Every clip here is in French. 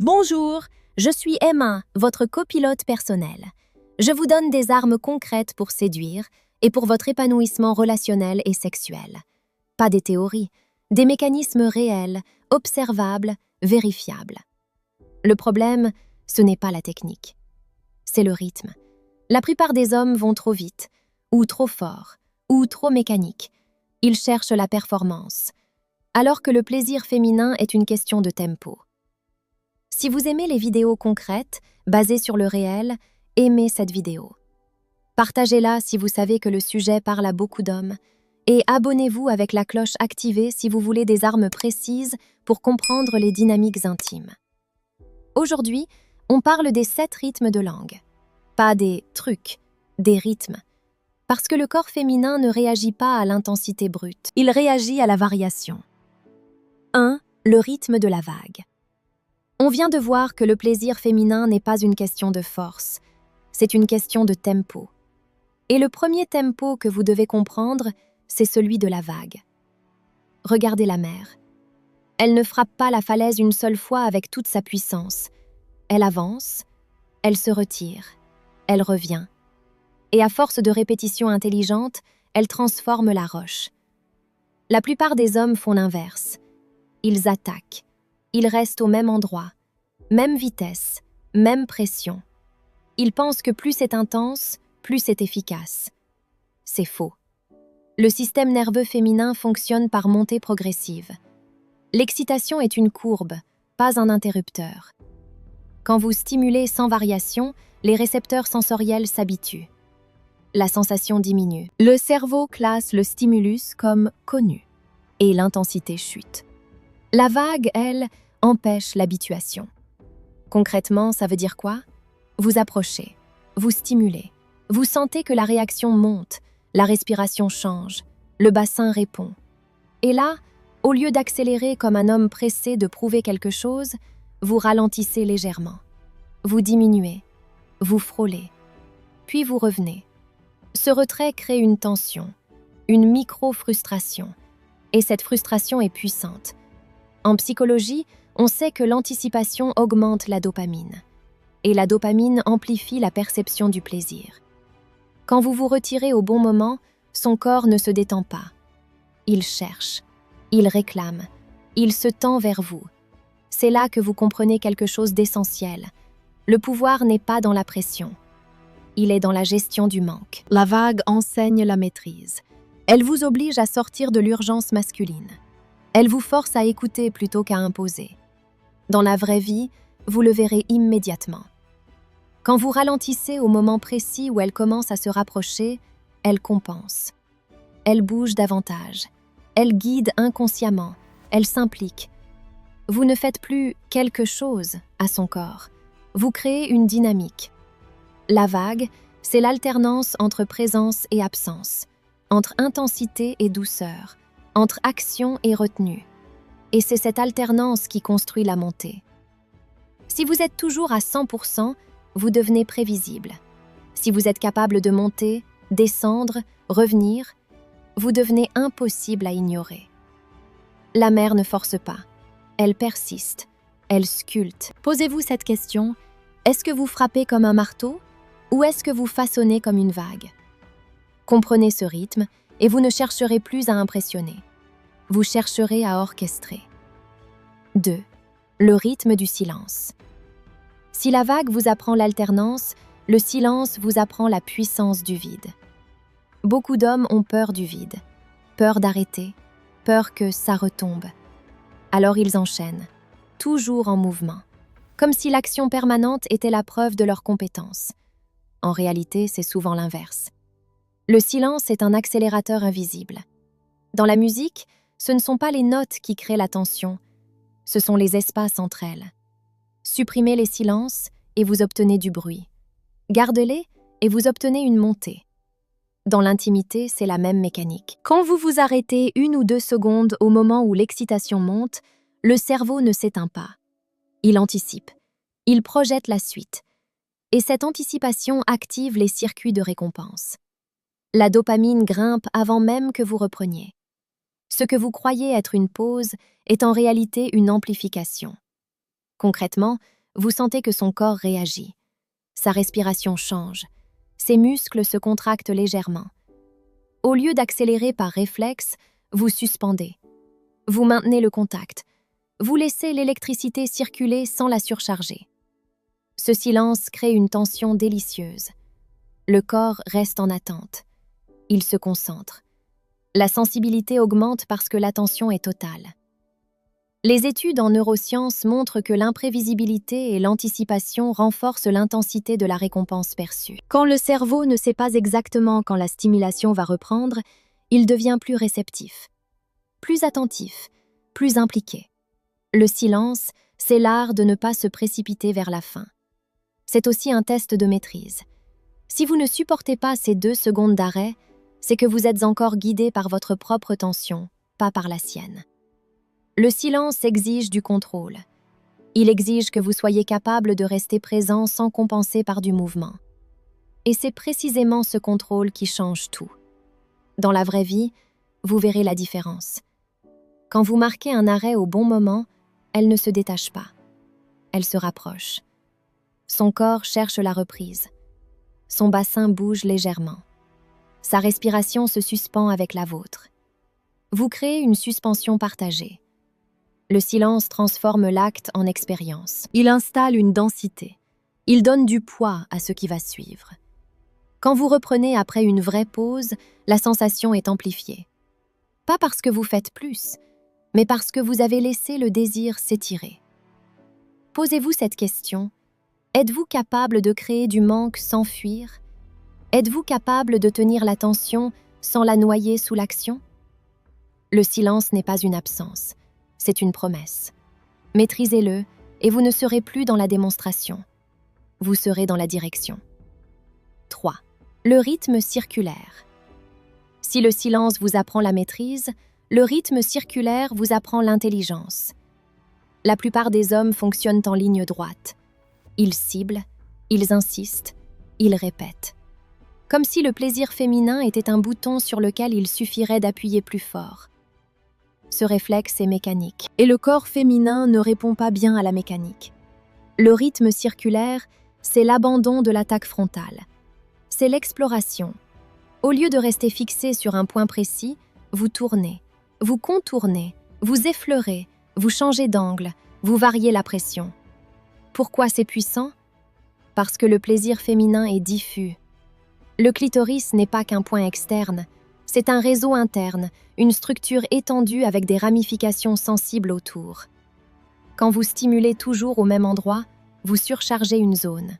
Bonjour, je suis Emma, votre copilote personnel. Je vous donne des armes concrètes pour séduire et pour votre épanouissement relationnel et sexuel. Pas des théories, des mécanismes réels, observables, vérifiables. Le problème, ce n'est pas la technique. C'est le rythme. La plupart des hommes vont trop vite, ou trop fort, ou trop mécanique. Ils cherchent la performance, alors que le plaisir féminin est une question de tempo. Si vous aimez les vidéos concrètes, basées sur le réel, aimez cette vidéo. Partagez-la si vous savez que le sujet parle à beaucoup d'hommes. Et abonnez-vous avec la cloche activée si vous voulez des armes précises pour comprendre les dynamiques intimes. Aujourd'hui, on parle des 7 rythmes de langue. Pas des trucs, des rythmes. Parce que le corps féminin ne réagit pas à l'intensité brute, il réagit à la variation. 1. Le rythme de la vague. On vient de voir que le plaisir féminin n'est pas une question de force, c'est une question de tempo. Et le premier tempo que vous devez comprendre, c'est celui de la vague. Regardez la mer. Elle ne frappe pas la falaise une seule fois avec toute sa puissance. Elle avance, elle se retire, elle revient. Et à force de répétitions intelligentes, elle transforme la roche. La plupart des hommes font l'inverse. Ils attaquent. Ils restent au même endroit, même vitesse, même pression. Ils pensent que plus c'est intense, plus c'est efficace. C'est faux. Le système nerveux féminin fonctionne par montée progressive. L'excitation est une courbe, pas un interrupteur. Quand vous stimulez sans variation, les récepteurs sensoriels s'habituent. La sensation diminue. Le cerveau classe le stimulus comme connu et l'intensité chute. La vague, elle, empêche l'habituation. Concrètement, ça veut dire quoi? Vous approchez, vous stimulez, vous sentez que la réaction monte, la respiration change, le bassin répond. Et là, au lieu d'accélérer comme un homme pressé de prouver quelque chose, vous ralentissez légèrement. Vous diminuez, vous frôlez, puis vous revenez. Ce retrait crée une tension, une micro-frustration, et cette frustration est puissante. En psychologie, on sait que l'anticipation augmente la dopamine, et la dopamine amplifie la perception du plaisir. Quand vous vous retirez au bon moment, son corps ne se détend pas. Il cherche, il réclame, il se tend vers vous. C'est là que vous comprenez quelque chose d'essentiel. Le pouvoir n'est pas dans la pression. Il est dans la gestion du manque. La vague enseigne la maîtrise. Elle vous oblige à sortir de l'urgence masculine. Elle vous force à écouter plutôt qu'à imposer. Dans la vraie vie, vous le verrez immédiatement. Quand vous ralentissez au moment précis où elle commence à se rapprocher, elle compense. Elle bouge davantage. Elle guide inconsciemment. Elle s'implique. Vous ne faites plus quelque chose à son corps. Vous créez une dynamique. La vague, c'est l'alternance entre présence et absence, entre intensité et douceur, entre action et retenue. Et c'est cette alternance qui construit la montée. Si vous êtes toujours à 100%, vous devenez prévisible. Si vous êtes capable de monter, descendre, revenir, vous devenez impossible à ignorer. La mer ne force pas. Elle persiste. Elle sculpte. Posez-vous cette question. Est-ce que vous frappez comme un marteau ou est-ce que vous façonnez comme une vague? Comprenez ce rythme et vous ne chercherez plus à impressionner. Vous chercherez à orchestrer. 2. Le rythme du silence. Si la vague vous apprend l'alternance, le silence vous apprend la puissance du vide. Beaucoup d'hommes ont peur du vide, peur d'arrêter, peur que ça retombe. Alors ils enchaînent, toujours en mouvement, comme si l'action permanente était la preuve de leur compétence. En réalité, c'est souvent l'inverse. Le silence est un accélérateur invisible. Dans la musique, ce ne sont pas les notes qui créent la tension, ce sont les espaces entre elles. Supprimez les silences et vous obtenez du bruit. Gardez-les et vous obtenez une montée. Dans l'intimité, c'est la même mécanique. Quand vous vous arrêtez 1 ou 2 secondes au moment où l'excitation monte, le cerveau ne s'éteint pas. Il anticipe. Il projette la suite. Et cette anticipation active les circuits de récompense. La dopamine grimpe avant même que vous repreniez. Ce que vous croyez être une pause est en réalité une amplification. Concrètement, vous sentez que son corps réagit. Sa respiration change. Ses muscles se contractent légèrement. Au lieu d'accélérer par réflexe, vous suspendez. Vous maintenez le contact. Vous laissez l'électricité circuler sans la surcharger. Ce silence crée une tension délicieuse. Le corps reste en attente. Il se concentre. La sensibilité augmente parce que l'attention est totale. Les études en neurosciences montrent que l'imprévisibilité et l'anticipation renforcent l'intensité de la récompense perçue. Quand le cerveau ne sait pas exactement quand la stimulation va reprendre, il devient plus réceptif, plus attentif, plus impliqué. Le silence, c'est l'art de ne pas se précipiter vers la fin. C'est aussi un test de maîtrise. Si vous ne supportez pas ces 2 secondes d'arrêt, c'est que vous êtes encore guidé par votre propre tension, pas par la sienne. Le silence exige du contrôle. Il exige que vous soyez capable de rester présent sans compenser par du mouvement. Et c'est précisément ce contrôle qui change tout. Dans la vraie vie, vous verrez la différence. Quand vous marquez un arrêt au bon moment, elle ne se détache pas. Elle se rapproche. Son corps cherche la reprise. Son bassin bouge légèrement. Sa respiration se suspend avec la vôtre. Vous créez une suspension partagée. Le silence transforme l'acte en expérience. Il installe une densité. Il donne du poids à ce qui va suivre. Quand vous reprenez après une vraie pause, la sensation est amplifiée. Pas parce que vous faites plus, mais parce que vous avez laissé le désir s'étirer. Posez-vous cette question. Êtes-vous capable de créer du manque sans fuir? Êtes-vous capable de tenir l'attention sans la noyer sous l'action? Le silence n'est pas une absence, c'est une promesse. Maîtrisez-le et vous ne serez plus dans la démonstration. Vous serez dans la direction. 3. Le rythme circulaire. Si le silence vous apprend la maîtrise, le rythme circulaire vous apprend l'intelligence. La plupart des hommes fonctionnent en ligne droite. Ils ciblent, ils insistent, ils répètent. Comme si le plaisir féminin était un bouton sur lequel il suffirait d'appuyer plus fort. Ce réflexe est mécanique, et le corps féminin ne répond pas bien à la mécanique. Le rythme circulaire, c'est l'abandon de l'attaque frontale. C'est l'exploration. Au lieu de rester fixé sur un point précis, vous tournez, vous contournez, vous effleurez, vous changez d'angle, vous variez la pression. Pourquoi c'est puissant? Parce que le plaisir féminin est diffus. Le clitoris n'est pas qu'un point externe, c'est un réseau interne, une structure étendue avec des ramifications sensibles autour. Quand vous stimulez toujours au même endroit, vous surchargez une zone.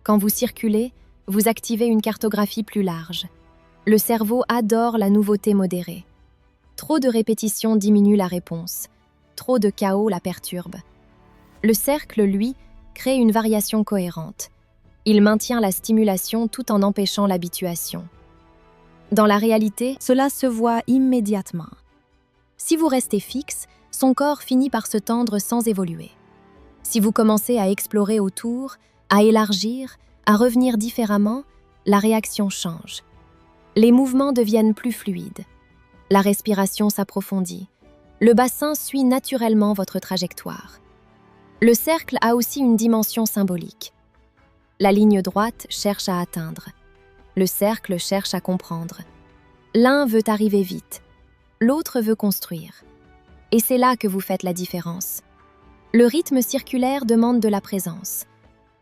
Quand vous circulez, vous activez une cartographie plus large. Le cerveau adore la nouveauté modérée. Trop de répétitions diminue la réponse. Trop de chaos la perturbe. Le cercle, lui, crée une variation cohérente. Il maintient la stimulation tout en empêchant l'habituation. Dans la réalité, cela se voit immédiatement. Si vous restez fixe, son corps finit par se tendre sans évoluer. Si vous commencez à explorer autour, à élargir, à revenir différemment, la réaction change. Les mouvements deviennent plus fluides. La respiration s'approfondit. Le bassin suit naturellement votre trajectoire. Le cercle a aussi une dimension symbolique. La ligne droite cherche à atteindre. Le cercle cherche à comprendre. L'un veut arriver vite, l'autre veut construire. Et c'est là que vous faites la différence. Le rythme circulaire demande de la présence.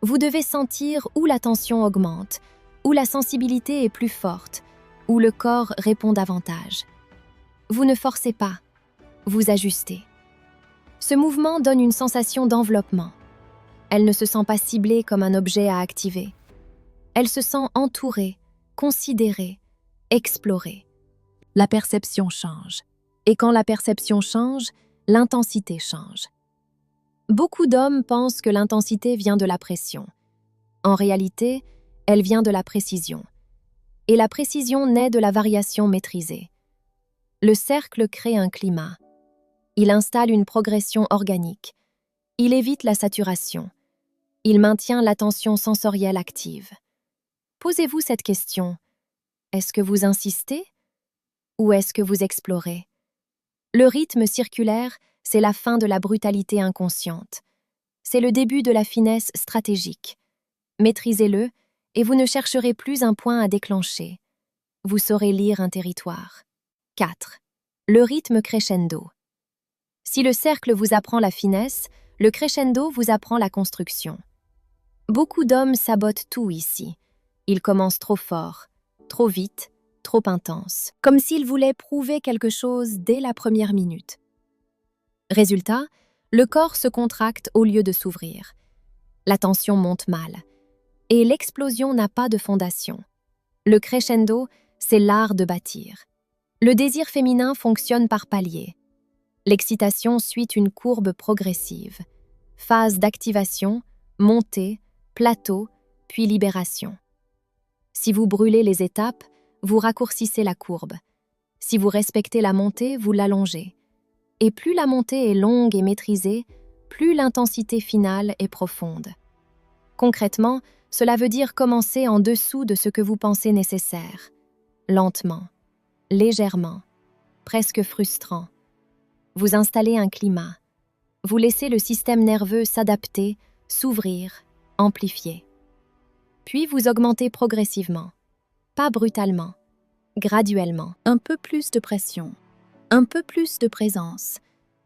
Vous devez sentir où la tension augmente, où la sensibilité est plus forte, où le corps répond davantage. Vous ne forcez pas, vous ajustez. Ce mouvement donne une sensation d'enveloppement. Elle ne se sent pas ciblée comme un objet à activer. Elle se sent entourée, considérée, explorée. La perception change. Et quand la perception change, l'intensité change. Beaucoup d'hommes pensent que l'intensité vient de la pression. En réalité, elle vient de la précision. Et la précision naît de la variation maîtrisée. Le cercle crée un climat. Il installe une progression organique. Il évite la saturation. Il maintient l'attention sensorielle active. Posez-vous cette question. Est-ce que vous insistez ou est-ce que vous explorez? Le rythme circulaire, c'est la fin de la brutalité inconsciente. c'est le début de la finesse stratégique. Maîtrisez-le et vous ne chercherez plus un point à déclencher. Vous saurez lire un territoire. 4. Le rythme crescendo. Si le cercle vous apprend la finesse, le crescendo vous apprend la construction. Beaucoup d'hommes sabotent tout ici. Ils commencent trop fort, trop vite, trop intense, comme s'ils voulaient prouver quelque chose dès la première minute. Résultat, le corps se contracte au lieu de s'ouvrir. La tension monte mal. Et l'explosion n'a pas de fondation. Le crescendo, c'est l'art de bâtir. Le désir féminin fonctionne par paliers. L'excitation suit une courbe progressive. Phase d'activation, montée, plateau, puis libération. Si vous brûlez les étapes, vous raccourcissez la courbe. Si vous respectez la montée, vous l'allongez. Et plus la montée est longue et maîtrisée, plus l'intensité finale est profonde. Concrètement, cela veut dire commencer en dessous de ce que vous pensez nécessaire. Lentement, légèrement, presque frustrant. Vous installez un climat. Vous laissez le système nerveux s'adapter, s'ouvrir, amplifier. Puis vous augmentez progressivement, pas brutalement, graduellement. Un peu plus de pression, un peu plus de présence,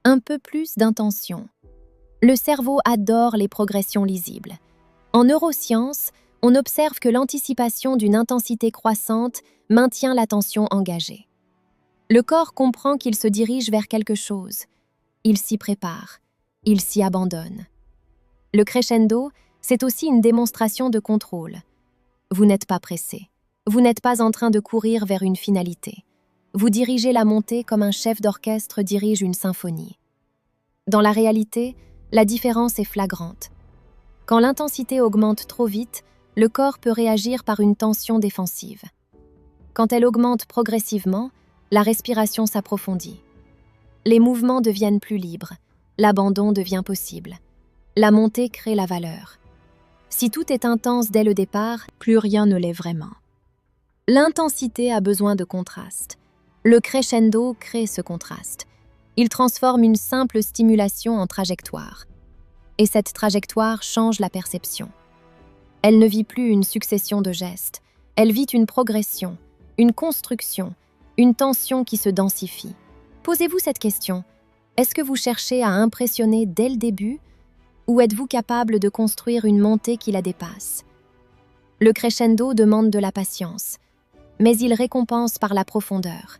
un peu plus d'intention. Le cerveau adore les progressions lisibles. En neurosciences, on observe que l'anticipation d'une intensité croissante maintient l'attention engagée. Le corps comprend qu'il se dirige vers quelque chose. Il s'y prépare, il s'y abandonne. Le crescendo, c'est aussi une démonstration de contrôle. Vous n'êtes pas pressé. Vous n'êtes pas en train de courir vers une finalité. Vous dirigez la montée comme un chef d'orchestre dirige une symphonie. Dans la réalité, la différence est flagrante. Quand l'intensité augmente trop vite, le corps peut réagir par une tension défensive. Quand elle augmente progressivement, la respiration s'approfondit. Les mouvements deviennent plus libres, l'abandon devient possible. La montée crée la valeur. Si tout est intense dès le départ, plus rien ne l'est vraiment. L'intensité a besoin de contraste. Le crescendo crée ce contraste. Il transforme une simple stimulation en trajectoire. Et cette trajectoire change la perception. Elle ne vit plus une succession de gestes, elle vit une progression, une construction, une tension qui se densifie. Posez-vous cette question. Est-ce que vous cherchez à impressionner dès le début ou êtes-vous capable de construire une montée qui la dépasse? Le crescendo demande de la patience, mais il récompense par la profondeur.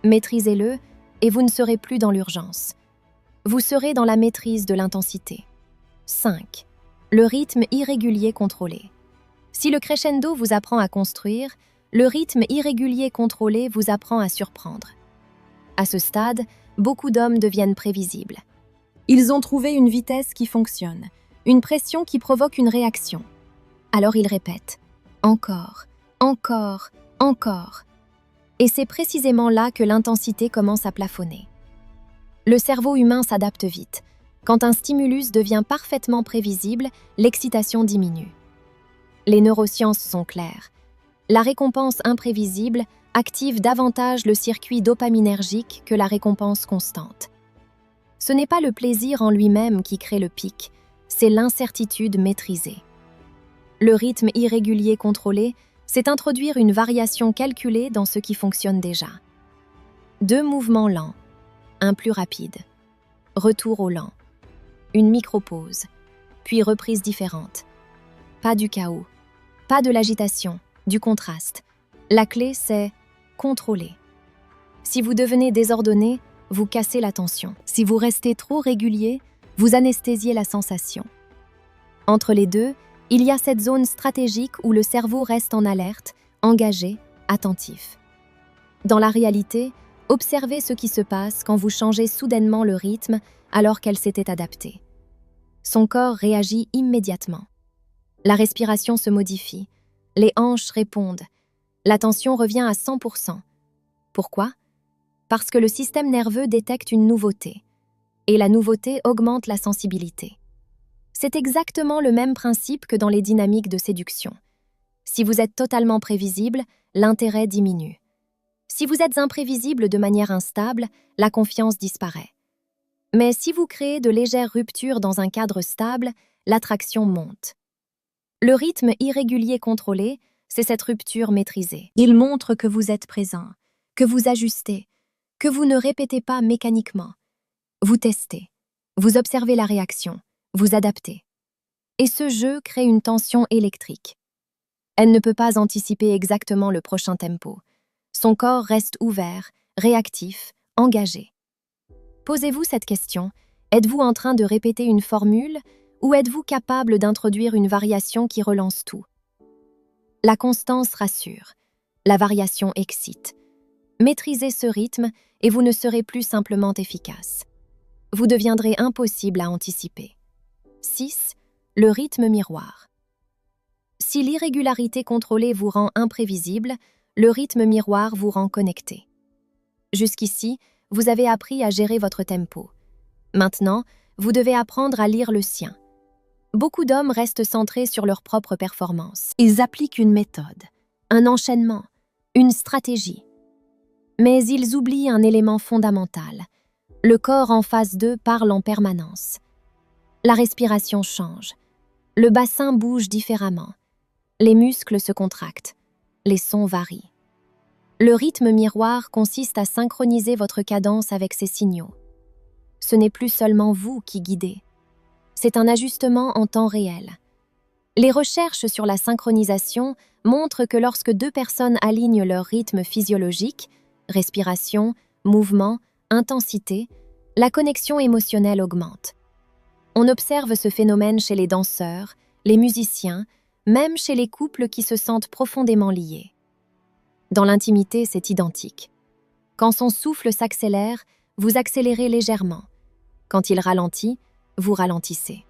Maîtrisez-le et vous ne serez plus dans l'urgence. Vous serez dans la maîtrise de l'intensité. 5. Le rythme irrégulier contrôlé. Si le crescendo vous apprend à construire, le rythme irrégulier contrôlé vous apprend à surprendre. À ce stade, beaucoup d'hommes deviennent prévisibles. Ils ont trouvé une vitesse qui fonctionne, une pression qui provoque une réaction. Alors ils répètent « encore, encore, encore ». Et c'est précisément là que l'intensité commence à plafonner. Le cerveau humain s'adapte vite. Quand un stimulus devient parfaitement prévisible, l'excitation diminue. Les neurosciences sont claires. La récompense imprévisible active davantage le circuit dopaminergique que la récompense constante. Ce n'est pas le plaisir en lui-même qui crée le pic, c'est l'incertitude maîtrisée. Le rythme irrégulier contrôlé, c'est introduire une variation calculée dans ce qui fonctionne déjà. 2 mouvements lents, un plus rapide, retour au lent, une micro-pause, puis reprise différente. Pas du chaos, pas de l'agitation, du contraste. La clé, c'est contrôler. Si vous devenez désordonné, vous cassez la tension. Si vous restez trop régulier, vous anesthésiez la sensation. Entre les deux, il y a cette zone stratégique où le cerveau reste en alerte, engagé, attentif. Dans la réalité, observez ce qui se passe quand vous changez soudainement le rythme alors qu'elle s'était adaptée. Son corps réagit immédiatement. La respiration se modifie, les hanches répondent, l'attention revient à 100%. Pourquoi ? Parce que le système nerveux détecte une nouveauté, et la nouveauté augmente la sensibilité. C'est exactement le même principe que dans les dynamiques de séduction. Si vous êtes totalement prévisible, l'intérêt diminue. Si vous êtes imprévisible de manière instable, la confiance disparaît. Mais si vous créez de légères ruptures dans un cadre stable, l'attraction monte. Le rythme irrégulier contrôlé, c'est cette rupture maîtrisée. Il montre que vous êtes présent, que vous ajustez, que vous ne répétez pas mécaniquement. Vous testez, vous observez la réaction, vous adaptez. Et ce jeu crée une tension électrique. Elle ne peut pas anticiper exactement le prochain tempo. Son corps reste ouvert, réactif, engagé. Posez-vous cette question, êtes-vous en train de répéter une formule ou êtes-vous capable d'introduire une variation qui relance tout? La constance rassure, la variation excite. Maîtrisez ce rythme et vous ne serez plus simplement efficace. Vous deviendrez impossible à anticiper. 6. Le rythme miroir. Si l'irrégularité contrôlée vous rend imprévisible, le rythme miroir vous rend connecté. Jusqu'ici, vous avez appris à gérer votre tempo. Maintenant, vous devez apprendre à lire le sien. Beaucoup d'hommes restent centrés sur leur propre performance. Ils appliquent une méthode, un enchaînement, une stratégie. Mais ils oublient un élément fondamental. Le corps en face d'eux parle en permanence. La respiration change. Le bassin bouge différemment. Les muscles se contractent. Les sons varient. Le rythme miroir consiste à synchroniser votre cadence avec ces signaux. Ce n'est plus seulement vous qui guidez. C'est un ajustement en temps réel. Les recherches sur la synchronisation montrent que lorsque deux personnes alignent leur rythme physiologique, respiration, mouvement, intensité, la connexion émotionnelle augmente. On observe ce phénomène chez les danseurs, les musiciens, même chez les couples qui se sentent profondément liés. Dans l'intimité, c'est identique. Quand son souffle s'accélère, vous accélérez légèrement. Quand il ralentit, vous ralentissez.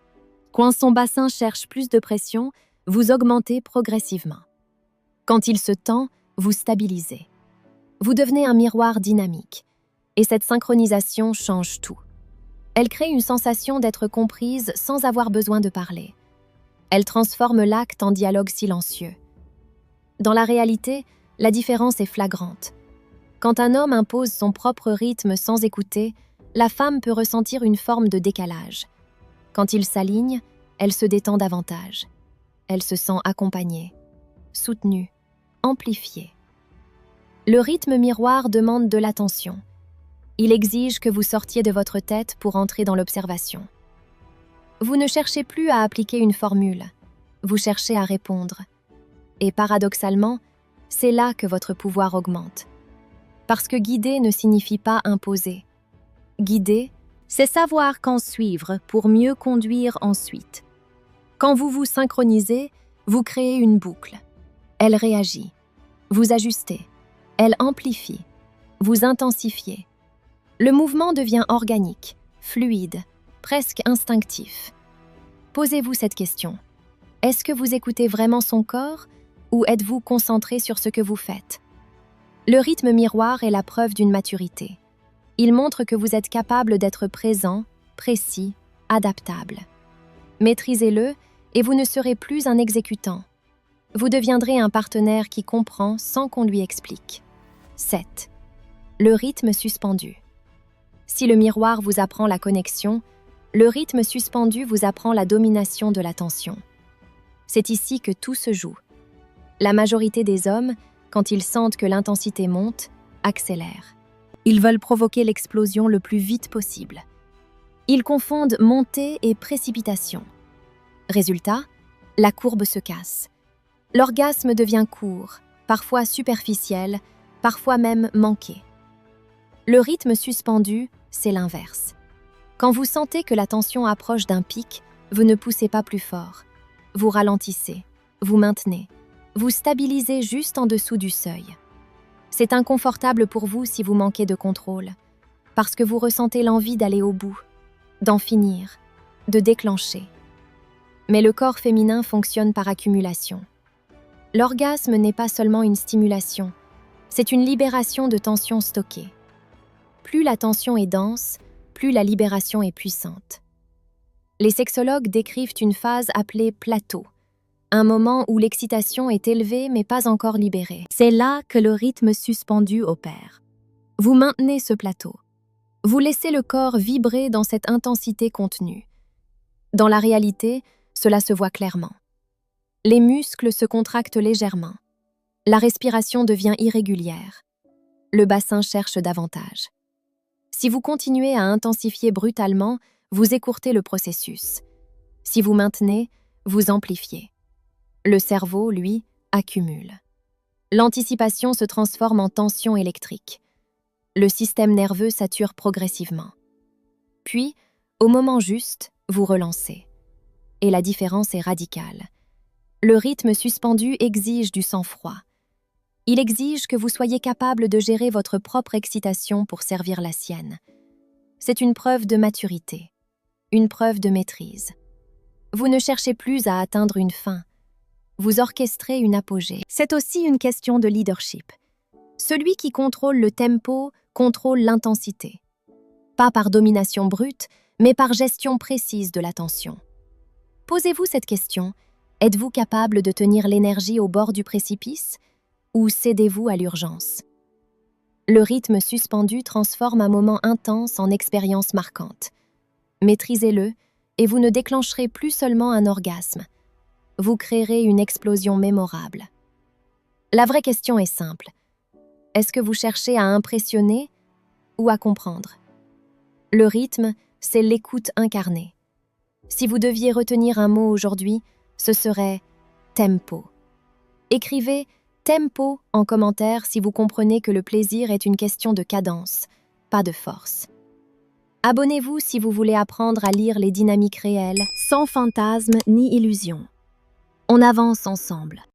Quand son bassin cherche plus de pression, vous augmentez progressivement. Quand il se tend, vous stabilisez. Vous devenez un miroir dynamique. Et cette synchronisation change tout. Elle crée une sensation d'être comprise sans avoir besoin de parler. Elle transforme l'acte en dialogue silencieux. Dans la réalité, la différence est flagrante. Quand un homme impose son propre rythme sans écouter, la femme peut ressentir une forme de décalage. Quand il s'aligne, elle se détend davantage. Elle se sent accompagnée, soutenue, amplifiée. Le rythme miroir demande de l'attention. Il exige que vous sortiez de votre tête pour entrer dans l'observation. Vous ne cherchez plus à appliquer une formule, vous cherchez à répondre. Et paradoxalement, c'est là que votre pouvoir augmente. Parce que guider ne signifie pas imposer. Guider, c'est savoir quand suivre pour mieux conduire ensuite. Quand vous vous synchronisez, vous créez une boucle. Elle réagit. Vous ajustez. Elle amplifie. Vous intensifiez. Le mouvement devient organique, fluide, presque instinctif. Posez-vous cette question. Est-ce que vous écoutez vraiment son corps ou êtes-vous concentré sur ce que vous faites? Le rythme miroir est la preuve d'une maturité. Il montre que vous êtes capable d'être présent, précis, adaptable. Maîtrisez-le et vous ne serez plus un exécutant. Vous deviendrez un partenaire qui comprend sans qu'on lui explique. 7. Le rythme suspendu. Si le miroir vous apprend la connexion, le rythme suspendu vous apprend la domination de l'attention. C'est ici que tout se joue. La majorité des hommes, quand ils sentent que l'intensité monte, accélèrent. Ils veulent provoquer l'explosion le plus vite possible. Ils confondent montée et précipitation. Résultat, la courbe se casse. L'orgasme devient court, parfois superficiel, parfois même manqué. Le rythme suspendu, c'est l'inverse. Quand vous sentez que la tension approche d'un pic, vous ne poussez pas plus fort. Vous ralentissez, vous maintenez, vous stabilisez juste en dessous du seuil. C'est inconfortable pour vous si vous manquez de contrôle, parce que vous ressentez l'envie d'aller au bout, d'en finir, de déclencher. Mais le corps féminin fonctionne par accumulation. L'orgasme n'est pas seulement une stimulation, c'est une libération de tension stockée. Plus la tension est dense, plus la libération est puissante. Les sexologues décrivent une phase appelée plateau, un moment où l'excitation est élevée mais pas encore libérée. C'est là que le rythme suspendu opère. Vous maintenez ce plateau. Vous laissez le corps vibrer dans cette intensité contenue. Dans la réalité, cela se voit clairement. Les muscles se contractent légèrement. La respiration devient irrégulière. Le bassin cherche davantage. Si vous continuez à intensifier brutalement, vous écourtez le processus. Si vous maintenez, vous amplifiez. Le cerveau, lui, accumule. L'anticipation se transforme en tension électrique. Le système nerveux sature progressivement. Puis, au moment juste, vous relancez. Et la différence est radicale. Le rythme suspendu exige du sang-froid. Il exige que vous soyez capable de gérer votre propre excitation pour servir la sienne. C'est une preuve de maturité, une preuve de maîtrise. Vous ne cherchez plus à atteindre une fin. Vous orchestrez une apogée. C'est aussi une question de leadership. Celui qui contrôle le tempo contrôle l'intensité. Pas par domination brute, mais par gestion précise de l'attention. Posez-vous cette question. Êtes-vous capable de tenir l'énergie au bord du précipice ou cédez-vous à l'urgence? Le rythme suspendu transforme un moment intense en expérience marquante. Maîtrisez-le et vous ne déclencherez plus seulement un orgasme. Vous créerez une explosion mémorable. La vraie question est simple. Est-ce que vous cherchez à impressionner ou à comprendre? Le rythme, c'est l'écoute incarnée. Si vous deviez retenir un mot aujourd'hui, ce serait tempo. Écrivez tempo en commentaire si vous comprenez que le plaisir est une question de cadence, pas de force. Abonnez-vous si vous voulez apprendre à lire les dynamiques réelles, sans fantasmes ni illusions. On avance ensemble.